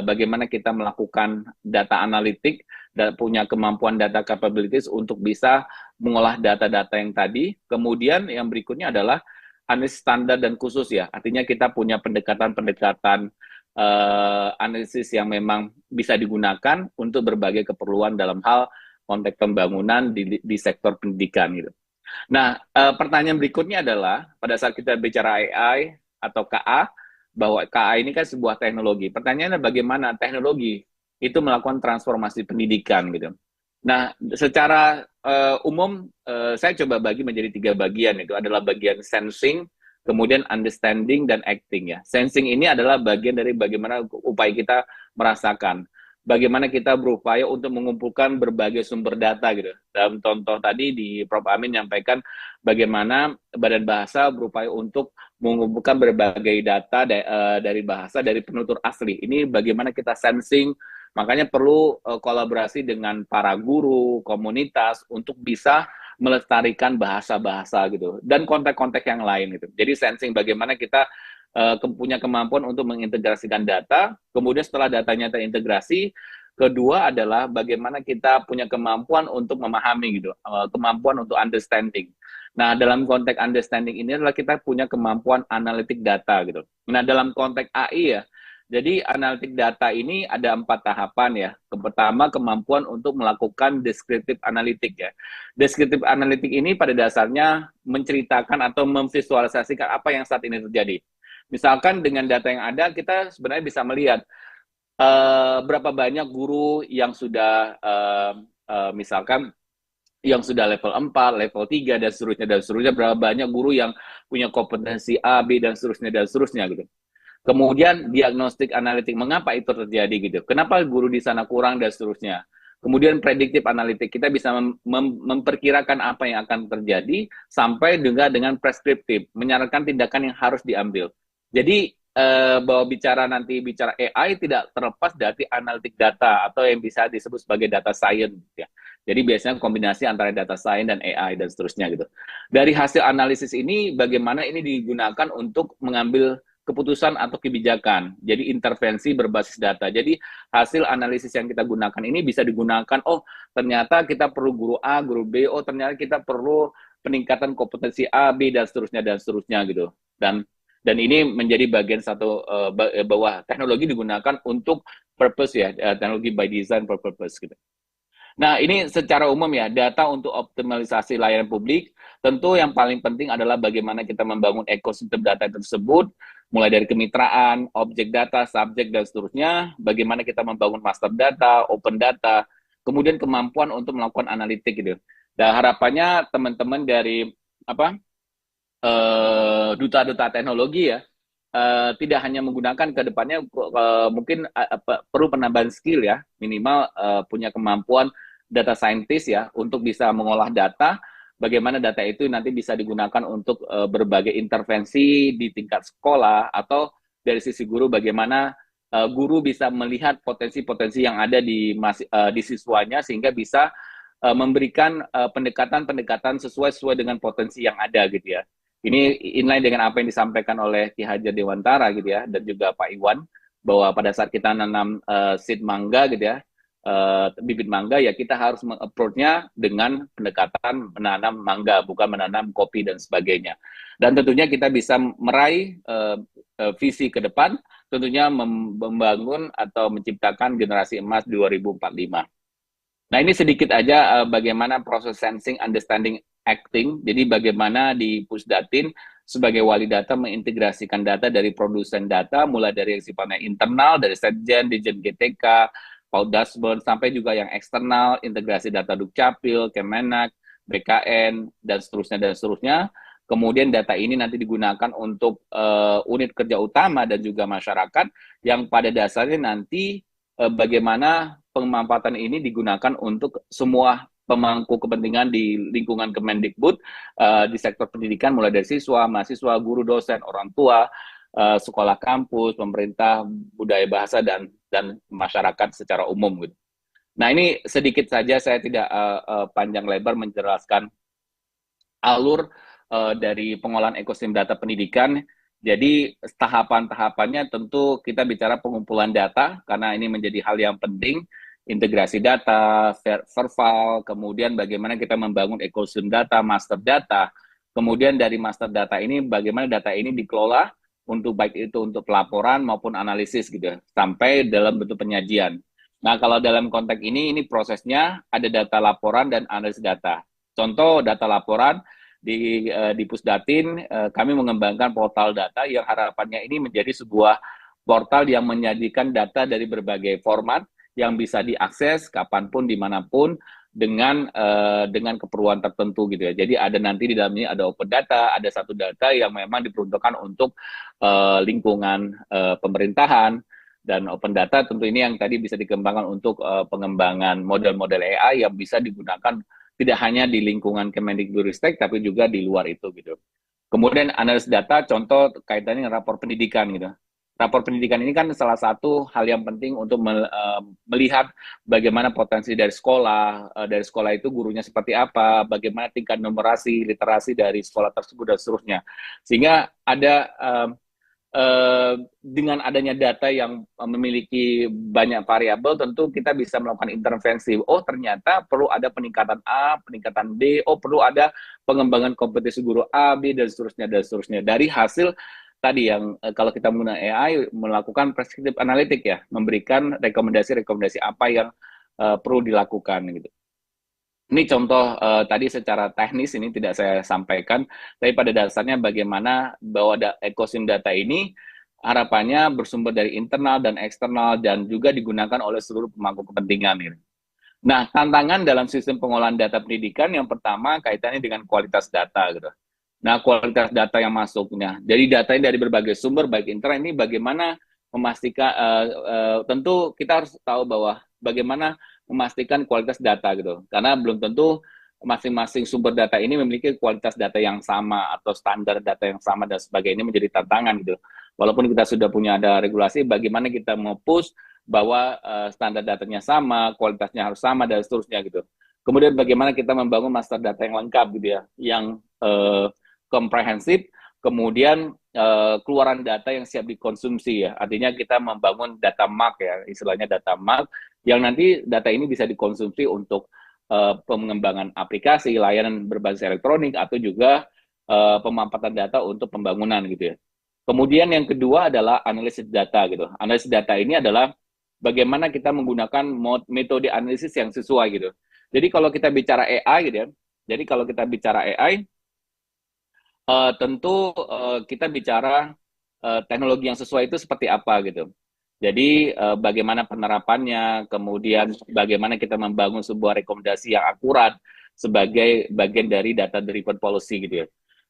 S5: bagaimana kita melakukan data analitik, dan punya kemampuan data capabilities untuk bisa mengolah data-data yang tadi. Kemudian yang berikutnya adalah analisis standar dan khusus ya, artinya kita punya pendekatan-pendekatan analisis yang memang bisa digunakan untuk berbagai keperluan dalam hal konteks pembangunan di sektor pendidikan gitu. Nah, pertanyaan berikutnya adalah pada saat kita bicara AI atau KA, bahwa KA ini kan sebuah teknologi. Pertanyaannya bagaimana teknologi itu melakukan transformasi pendidikan gitu. Nah, secara umum saya coba bagi menjadi 3 bagian, itu adalah bagian sensing, kemudian understanding dan acting ya. Sensing ini adalah bagian dari bagaimana upaya kita merasakan. Bagaimana kita berupaya untuk mengumpulkan berbagai sumber data gitu. Dalam contoh tadi di Prof. Amin menyampaikan bagaimana Badan Bahasa berupaya untuk mengumpulkan berbagai data dari bahasa dari penutur asli. Ini bagaimana kita sensing, makanya perlu kolaborasi dengan para guru, komunitas untuk bisa melestarikan bahasa-bahasa gitu dan konteks-konteks yang lain gitu. Jadi sensing bagaimana kita punya kemampuan untuk mengintegrasikan data, kemudian setelah datanya terintegrasi, kedua adalah bagaimana kita punya kemampuan untuk memahami gitu, kemampuan untuk understanding. Nah, dalam konteks understanding ini adalah kita punya kemampuan analitik data gitu. Nah, dalam konteks AI ya, jadi analitik data ini ada 4 tahapan ya. Pertama, kemampuan untuk melakukan descriptive analytic ya. Descriptive analytic ini pada dasarnya menceritakan atau memvisualisasikan apa yang saat ini terjadi. Misalkan dengan data yang ada, kita sebenarnya bisa melihat berapa banyak guru yang sudah misalkan yang sudah level 4, level 3, dan seterusnya, berapa banyak guru yang punya kompetensi A, B, dan seterusnya gitu. Kemudian diagnostik analitik, mengapa itu terjadi gitu. Kenapa guru di sana kurang dan seterusnya. Kemudian prediktif analitik, kita bisa memperkirakan apa yang akan terjadi sampai dengan preskriptif, menyarankan tindakan yang harus diambil. Jadi bahwa bicara AI tidak terlepas dari analitik data atau yang bisa disebut sebagai data science ya. Jadi biasanya kombinasi antara data science dan AI dan seterusnya gitu. Dari hasil analisis ini bagaimana ini digunakan untuk mengambil keputusan atau kebijakan. Jadi intervensi berbasis data. Jadi hasil analisis yang kita gunakan ini bisa digunakan, oh ternyata kita perlu guru A, guru B, oh ternyata kita perlu peningkatan kompetensi A, B, dan seterusnya gitu. Dan ini menjadi bagian satu bahwa teknologi digunakan untuk purpose ya, teknologi by design for purpose gitu. Nah, ini secara umum ya, data untuk optimalisasi layanan publik, tentu yang paling penting adalah bagaimana kita membangun ekosistem data tersebut, mulai dari kemitraan, objek data, subjek, dan seterusnya, bagaimana kita membangun master data, open data, kemudian kemampuan untuk melakukan analitik gitu. Dan harapannya teman-teman dari duta-duta teknologi ya, tidak hanya menggunakan ke depannya mungkin perlu penambahan skill ya, minimal punya kemampuan data scientist ya untuk bisa mengolah data, bagaimana data itu nanti bisa digunakan untuk berbagai intervensi di tingkat sekolah, atau dari sisi guru bagaimana guru bisa melihat potensi-potensi yang ada di siswanya sehingga bisa memberikan pendekatan-pendekatan sesuai dengan potensi yang ada gitu ya. Ini inline dengan apa yang disampaikan oleh Ki Hajar Dewantara gitu ya, dan juga Pak Iwan, bahwa pada saat kita nanam seed mangga gitu ya, bibit mangga ya, kita harus meng-approach-nya dengan pendekatan menanam mangga, bukan menanam kopi dan sebagainya. Dan tentunya kita bisa meraih visi ke depan, tentunya membangun atau menciptakan generasi emas 2045. Nah, ini sedikit aja bagaimana proses sensing, understanding, acting. Jadi bagaimana di Pusdatin sebagai wali data mengintegrasikan data dari produsen data, mulai dari yang sifatnya internal, dari Setjen, Dirjen GTK, Paud Dashboard, sampai juga yang eksternal, integrasi data Dukcapil, Kemenak, BKN, dan seterusnya. Kemudian data ini nanti digunakan untuk unit kerja utama dan juga masyarakat, yang pada dasarnya nanti bagaimana pemanfaatan ini digunakan untuk semua pemangku kepentingan di lingkungan Kemendikbud, di sektor pendidikan, mulai dari siswa, mahasiswa, guru, dosen, orang tua, sekolah kampus, pemerintah, budaya bahasa, dan masyarakat secara umum gitu. Nah, ini sedikit saja, saya tidak panjang lebar menjelaskan alur dari pengolahan ekosistem data pendidikan. Jadi tahapan-tahapannya tentu kita bicara pengumpulan data, karena ini menjadi hal yang penting, integrasi data, verbal, kemudian bagaimana kita membangun ekosistem data, master data, kemudian dari master data ini bagaimana data ini dikelola untuk baik itu untuk pelaporan maupun analisis gitu, sampai dalam bentuk penyajian. Nah, kalau dalam konteks ini prosesnya ada data laporan dan analisis data. Contoh data laporan, di Pusdatin kami mengembangkan portal data yang harapannya ini menjadi sebuah portal yang menyajikan data dari berbagai format yang bisa diakses kapanpun dimanapun dengan keperluan tertentu gitu ya. Jadi ada nanti di dalamnya ada open data, ada satu data yang memang diperuntukkan untuk lingkungan pemerintahan, dan open data tentu ini yang tadi bisa dikembangkan untuk pengembangan model-model AI yang bisa digunakan tidak hanya di lingkungan Kemendikbudristek tapi juga di luar itu gitu. Kemudian analis data, contoh kaitannya dengan rapor pendidikan gitu. Rapor pendidikan ini kan salah satu hal yang penting untuk melihat bagaimana potensi dari sekolah itu gurunya seperti apa, bagaimana tingkat numerasi, literasi dari sekolah tersebut dan seterusnya. Sehingga ada dengan adanya data yang memiliki banyak variabel, tentu kita bisa melakukan intervensi. Oh, ternyata perlu ada peningkatan A, peningkatan B, oh perlu ada pengembangan kompetensi guru A, B, dan seterusnya, dan seterusnya. Dari hasil tadi yang kalau kita menggunakan AI, melakukan prescriptive analytic ya, memberikan rekomendasi-rekomendasi apa yang perlu dilakukan gitu. Ini contoh tadi secara teknis ini tidak saya sampaikan, tapi pada dasarnya bagaimana bahwa ekosistem data ini harapannya bersumber dari internal dan eksternal dan juga digunakan oleh seluruh pemangku kepentingan. Gitu. Nah, tantangan dalam sistem pengolahan data pendidikan yang pertama kaitannya dengan kualitas data. Gitu. Nah, kualitas data yang masuknya. Jadi datanya dari berbagai sumber, baik internal ini bagaimana memastikan, tentu kita harus tahu bahwa bagaimana memastikan kualitas data gitu. Karena belum tentu masing-masing sumber data ini memiliki kualitas data yang sama atau standar data yang sama dan sebagainya, menjadi tantangan gitu. Walaupun kita sudah punya ada regulasi, bagaimana kita mau push bahwa standar datanya sama, kualitasnya harus sama dan seterusnya gitu. Kemudian bagaimana kita membangun master data yang lengkap gitu ya, yang komprehensif, kemudian keluaran data yang siap dikonsumsi ya. Artinya kita membangun data mart ya, istilahnya data mart, yang nanti data ini bisa dikonsumsi untuk pengembangan aplikasi, layanan berbasis elektronik, atau juga pemanfaatan data untuk pembangunan gitu ya. Kemudian yang kedua adalah analisis data gitu. Analisis data ini adalah bagaimana kita menggunakan metode analisis yang sesuai gitu. Jadi kalau kita bicara AI gitu ya, jadi kalau kita bicara AI, tentu kita bicara teknologi yang sesuai itu seperti apa gitu. Jadi bagaimana penerapannya, kemudian bagaimana kita membangun sebuah rekomendasi yang akurat sebagai bagian dari data-driven policy gitu ya.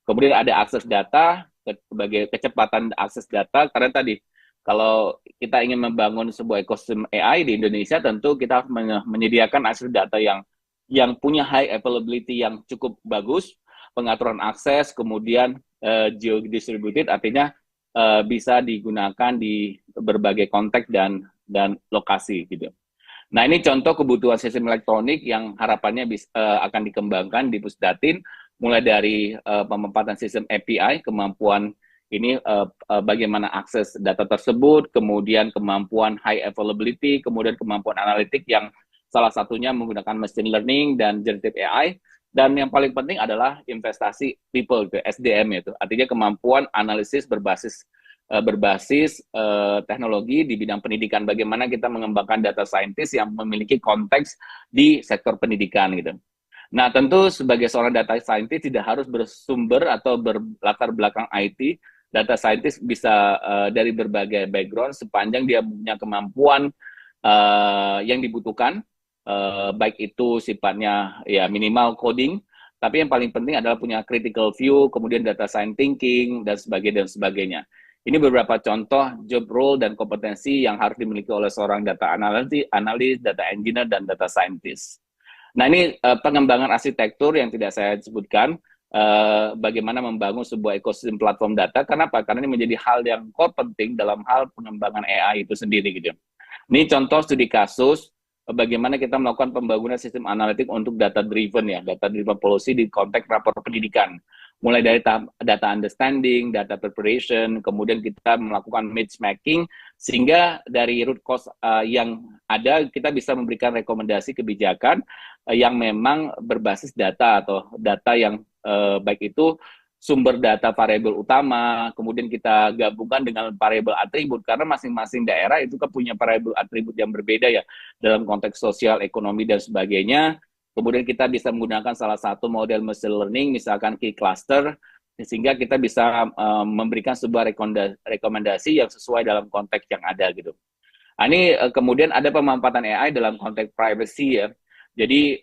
S5: Kemudian ada akses data, sebagai kecepatan akses data, karena tadi kalau kita ingin membangun sebuah ekosistem AI di Indonesia, tentu kita harus menyediakan akses data yang punya high availability yang cukup bagus, pengaturan akses, kemudian geo-distributed, artinya bisa digunakan di berbagai konteks dan lokasi gitu. Nah, ini contoh kebutuhan sistem elektronik yang harapannya akan dikembangkan di Pusdatin, mulai dari pemanfaatan sistem API, kemampuan ini bagaimana akses data tersebut, kemudian kemampuan high availability, kemudian kemampuan analitik yang salah satunya menggunakan machine learning dan generative AI, dan yang paling penting adalah investasi people, SDM itu, artinya kemampuan analisis berbasis teknologi di bidang pendidikan. Bagaimana kita mengembangkan data scientist yang memiliki konteks di sektor pendidikan gitu. Nah, tentu sebagai seorang data scientist tidak harus bersumber atau berlatar belakang IT. Data scientist bisa dari berbagai background sepanjang dia punya kemampuan yang dibutuhkan, baik itu sifatnya ya minimal coding, tapi yang paling penting adalah punya critical view, kemudian data science thinking, dan sebagainya. Ini beberapa contoh job role dan kompetensi yang harus dimiliki oleh seorang data analis, data engineer, dan data scientist. Nah, ini pengembangan arsitektur yang tidak saya sebutkan, bagaimana membangun sebuah ekosistem platform data. Kenapa? Karena ini menjadi hal yang core penting dalam hal pengembangan AI itu sendiri gitu. Ini contoh studi kasus bagaimana kita melakukan pembangunan sistem analitik untuk data driven ya, data driven policy di konteks rapor pendidikan. Mulai dari data understanding, data preparation, kemudian kita melakukan matchmaking, sehingga dari root cause yang ada, kita bisa memberikan rekomendasi kebijakan yang memang berbasis data atau data yang baik itu sumber data variabel utama, kemudian kita gabungkan dengan variabel atribut, karena masing-masing daerah itu kan punya variabel atribut yang berbeda ya, dalam konteks sosial, ekonomi, dan sebagainya. kemudian kita bisa menggunakan salah satu model machine learning, misalkan key cluster, sehingga kita bisa memberikan sebuah rekomendasi yang sesuai dalam konteks yang ada gitu. Nah, ini kemudian ada pemanfaatan AI dalam konteks privacy ya. Jadi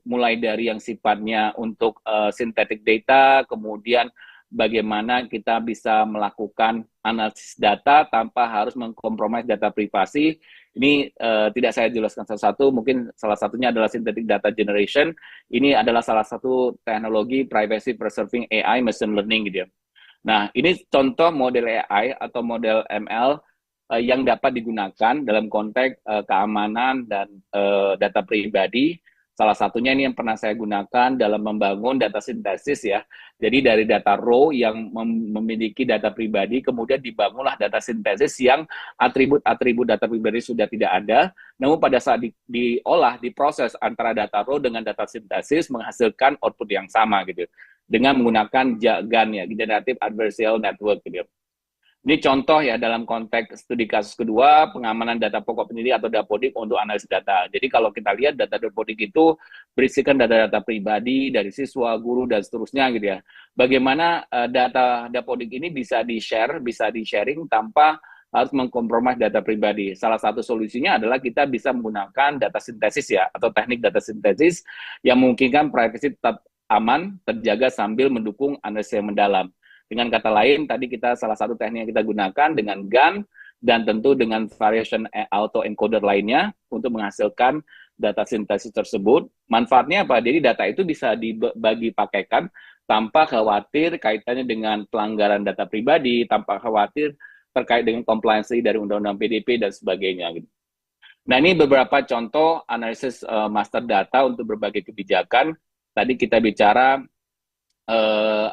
S5: mulai dari yang sifatnya untuk synthetic data, kemudian bagaimana kita bisa melakukan analisis data tanpa harus mengkompromis data privasi. Ini tidak saya jelaskan satu-satu, mungkin salah satunya adalah synthetic data generation. Ini adalah salah satu teknologi privacy preserving AI machine learning gitu ya. Nah, ini contoh model AI atau model ML yang dapat digunakan dalam konteks keamanan dan data pribadi. Salah satunya ini yang pernah saya gunakan dalam membangun data sintesis ya. Jadi dari data raw yang memiliki data pribadi, kemudian dibangunlah data sintesis yang atribut-atribut data pribadi sudah tidak ada, namun pada saat diolah, diproses antara data raw dengan data sintesis menghasilkan output yang sama gitu. Dengan menggunakan GAN ya, Generative Adversarial Network gitu. Ini contoh ya dalam konteks studi kasus kedua, pengamanan data pokok penyidik atau Dapodik untuk analisis data. Jadi kalau kita lihat data Dapodik itu berisikan data-data pribadi dari siswa, guru, dan seterusnya gitu ya. Bagaimana data Dapodik ini bisa di-share, bisa di-sharing tanpa harus mengkompromis data pribadi. Salah satu solusinya adalah kita bisa menggunakan data sintesis ya, atau teknik data sintesis yang memungkinkan privacy tetap aman, terjaga sambil mendukung analisis yang mendalam. Dengan kata lain, tadi kita salah satu teknik yang kita gunakan dengan GAN dan tentu dengan variation auto encoder lainnya untuk menghasilkan data sintesis tersebut. Manfaatnya apa? Jadi data itu bisa dibagi pakaikan tanpa khawatir kaitannya dengan pelanggaran data pribadi, tanpa khawatir terkait dengan compliance dari Undang-Undang PDP dan sebagainya. Nah, ini beberapa contoh analisis master data untuk berbagai kebijakan. Tadi kita bicara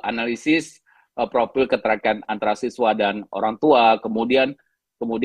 S5: analisis profil keterkaitan antara siswa dan orang tua, kemudian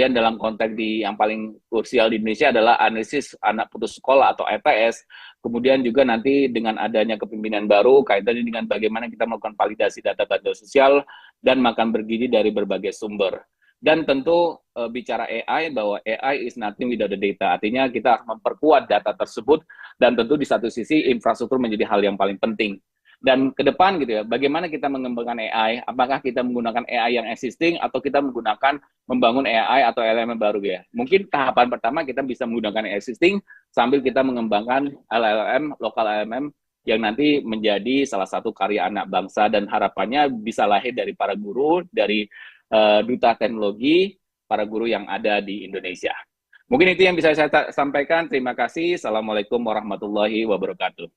S5: dalam konteks yang paling krusial di Indonesia adalah analisis anak putus sekolah atau EPS, kemudian juga nanti dengan adanya kepemimpinan baru kaitannya dengan bagaimana kita melakukan validasi data bantuan sosial dan makan bergizi dari berbagai sumber. Dan tentu bicara AI, bahwa AI is nothing without the data, artinya kita harus memperkuat data tersebut, dan tentu di satu sisi infrastruktur menjadi hal yang paling penting. Dan ke depan gitu ya, bagaimana kita mengembangkan AI? Apakah kita menggunakan AI yang existing atau kita membangun AI atau LLM baru ya? Mungkin tahapan pertama kita bisa menggunakan existing sambil kita mengembangkan LLM, lokal LLM yang nanti menjadi salah satu karya anak bangsa, dan harapannya bisa lahir dari para guru, dari duta teknologi, para guru yang ada di Indonesia. Mungkin itu yang bisa saya sampaikan. Terima kasih. Assalamualaikum warahmatullahi wabarakatuh.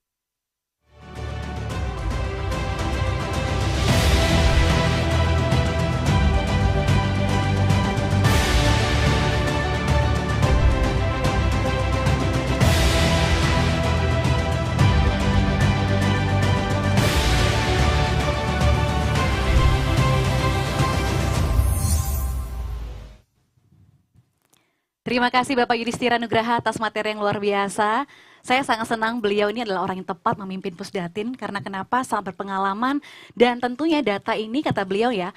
S1: Terima kasih Bapak Yudhistira Nugraha atas materi yang luar biasa. Saya sangat senang beliau ini adalah orang yang tepat memimpin Pusdatin, karena kenapa? Sangat berpengalaman, dan tentunya data ini kata beliau ya,